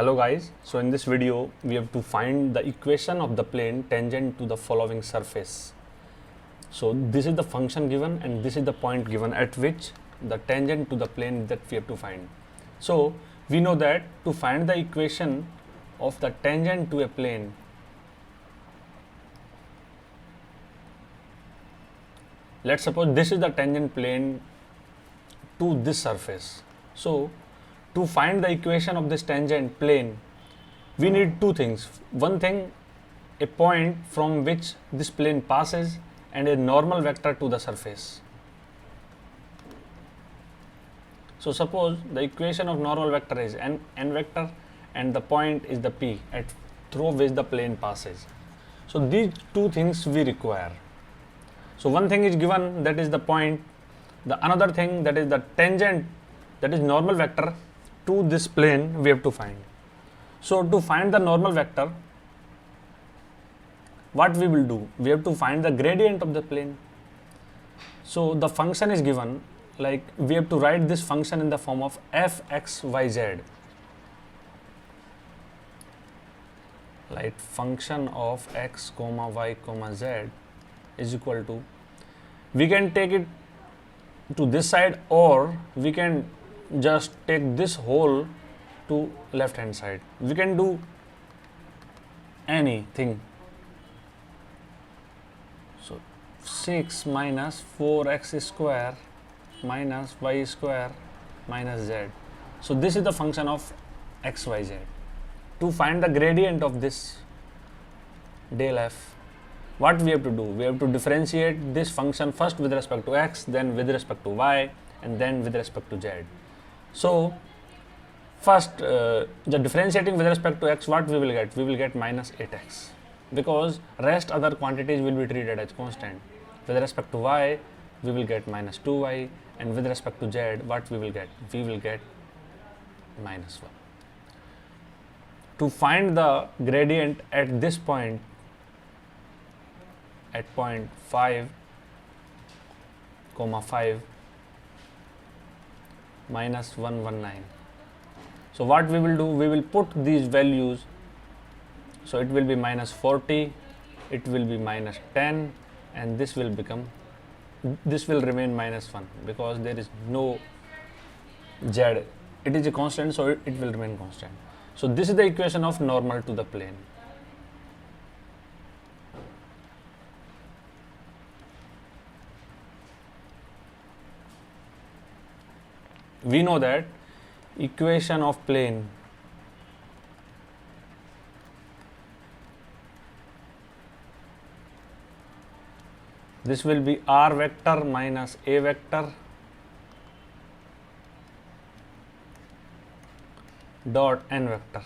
Hello guys, so in this video we have to find the equation of the plane tangent to the following surface. So this is the function given and this is the point given at which the tangent to the plane that we have to find. So we know that to find the equation of the tangent to a plane, let's suppose this is the tangent plane to this surface. So to find the equation of this tangent plane, we need two things. One thing, a point from which this plane passes and a normal vector to the surface. So suppose the equation of normal vector is n vector and the point is the p at through which the plane passes. So these two things we require. So one thing is given, that is the point. The another thing, that is the tangent, that is normal vector to this plane, we have to find. So to find the normal vector, what we will do? We have to find the gradient of the plane. So the function is given, like we have to write this function in the form of f(x,y,z). Like function of x, y, z is equal to, we can take it to this side or we can just take this whole to left hand side. We can do anything. So 6 minus 4x square minus y square minus z. So this is the function of x, y, z. To find the gradient of this del f, what we have to do? We have to differentiate this function first with respect to x, then with respect to y, and then with respect to z. So first, the differentiating with respect to x, what we will get? We will get minus 8x, because rest other quantities will be treated as constant. With respect to y, we will get minus 2y, and with respect to z, what we will get? We will get minus 1. To find the gradient at this point, at point 5, 5, minus 119. So what we will do? We will put these values. So it will be minus 40, it will be minus 10, and this will remain minus 1, because there is no z. It is a constant, so it will remain constant. So this is the equation of normal to the plane. We know that equation of plane this will be r vector minus a vector dot n vector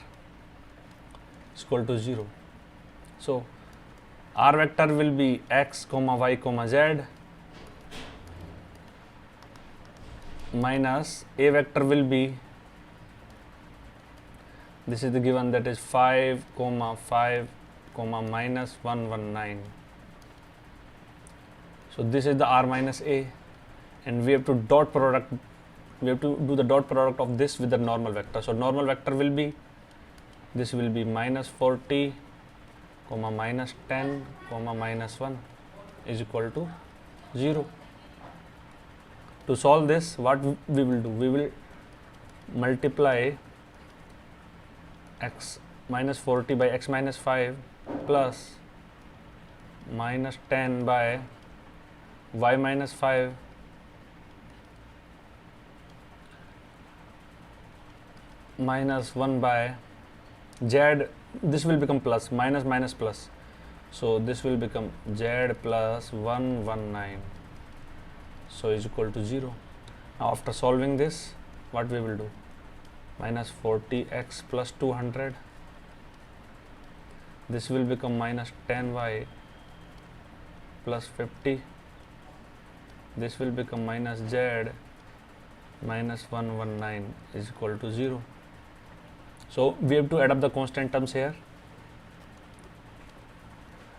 is equal to 0. So r vector will be x, y, z, minus a vector will be, this is the given, that is 5, 5, minus 119. So this is the r minus a, and we have to dot product, we have to do the dot product of this with the normal vector. So normal vector will be, this will be minus 40, minus 10, minus 1 is equal to 0. To solve this, what we will do? We will multiply x minus 40 by x minus 5 plus minus 10 by y minus 5 minus 1 by z. This will become plus, minus plus. So this will become z plus 119. So is equal to 0. Now after solving this, what we will do? Minus 40x plus 200. This will become minus 10y plus 50. This will become minus z minus 119 is equal to 0. So we have to add up the constant terms here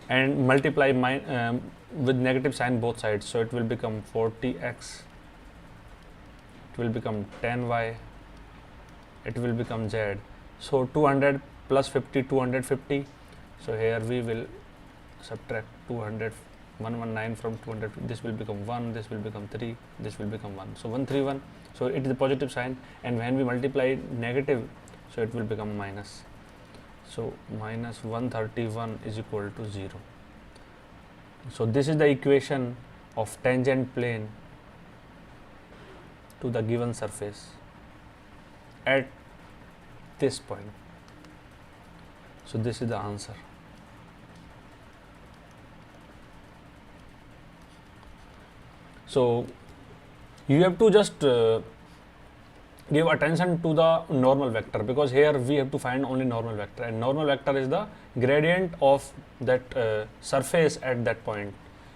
and multiply with negative sign both sides. So it will become 40x, it will become 10y, it will become z. So 200 plus 50, 250. So here we will subtract 200, 119 from 200. This will become 1, this will become 3, this will become 1. So 131. So it is the positive sign, and when we multiply negative, so it will become minus. So minus 131 is equal to 0. So this is the equation of tangent plane to the given surface at this point. So this is the answer. So you have to just give attention to the normal vector, because here we have to find only normal vector, and normal vector is the gradient of that surface at that point.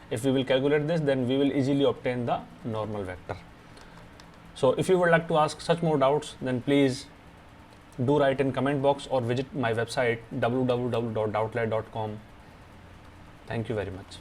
If we will calculate this, then we will easily obtain the normal vector. So if you would like to ask such more doubts, then please do write in comment box or visit my website www.doubtlet.com. Thank you very much.